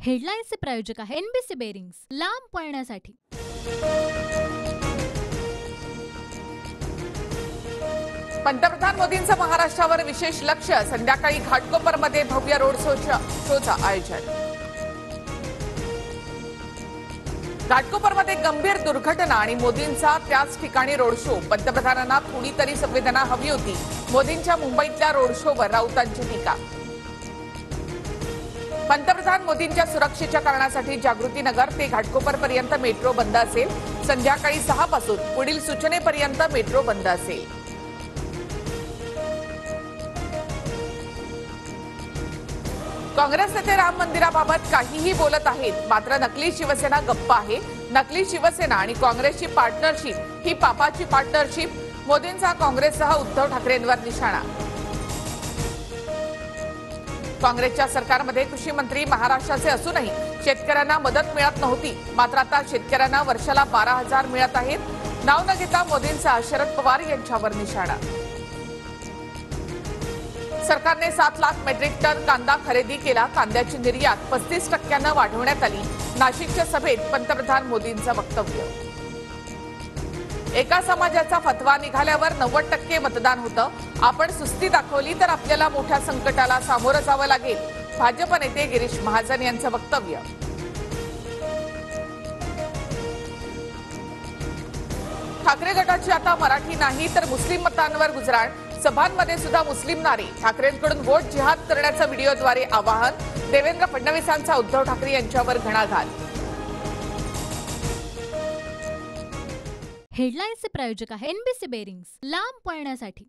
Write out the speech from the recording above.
हेडलाईन्सचे प्रायोजक आहे NBC bearings, लांब पळण्यासाठी। पंतप्रधान मोदींचं महाराष्ट्रावर विशेष लक्ष, संध्याकाळी घाटकोपरमध्ये भव्य रोड शोचं आयोजन। घाटकोपरमध्ये गंभीर दुर्घटना आणि मोदींचा त्याच ठिकाणी रोड शो। पंतप्रधानांना थोडी तरी संवेदना हवी होती, मोदींच्या मुंबईतल्या रोड शोवर राऊतांची टीका। पंतप्रधान मोदींच्या सुरक्षेच्या कारणासाठी जागृतीनगर ते घाटकोपरपर्यंत मेट्रो बंद असेल। संध्याकाळी 6 पासून पुढील सूचनेपर्यंत मेट्रो बंद असेल। काँग्रेस नेते राम मंदिराबाबत काहीही बोलत आहेत, मात्र नकली शिवसेना गप्प आहे। नकली शिवसेना आणि काँग्रेसची पार्टनरशिप ही पापाची पार्टनरशिप, मोदींचा काँग्रेससह उद्धव ठाकरेंवर निशाणा। काँग्रेसच्या सरकारमध्ये कृषी मंत्री महाराष्ट्राचे असूनही शेतकऱ्यांना मदत मिळत नव्हती, मात्र आता शेतकऱ्यांना वर्षाला 12,000 मिळत आहेत। नाव न घेता मोदींचा शरद पवार यांच्यावर निशाणा। सरकारने 7 लाख मेट्रिक टन कांदा खरेदी केला, कांद्याची निर्यात 35% वाढवण्यात आली। नाशिकच्या सभेत पंतप्रधान मोदींचं वक्तव्य। एका समाजाचा फतवा निघाल्यावर 90% मतदान होतं, आपण सुस्ती दाखवली तर आपल्याला मोठ्या संकटाला सामोरं जावं लागेल। भाजप नेते गिरीश महाजन यांचं वक्तव्य। ठाकरे गटाची आता मराठी नाही तर मुस्लिम मतांवर गुजराण, सभांमध्ये सुद्धा मुस्लिम नारे। ठाकरेंकडून वोट जिहाद करण्याचं व्हिडिओद्वारे आवाहन। देवेंद्र फडणवीसांचा उद्धव ठाकरे यांच्यावर घणाघात। हेडलाईन्सचे प्रायोजक आहे एनबीसी बेरिंग्स, लांब पळण्यासाठी।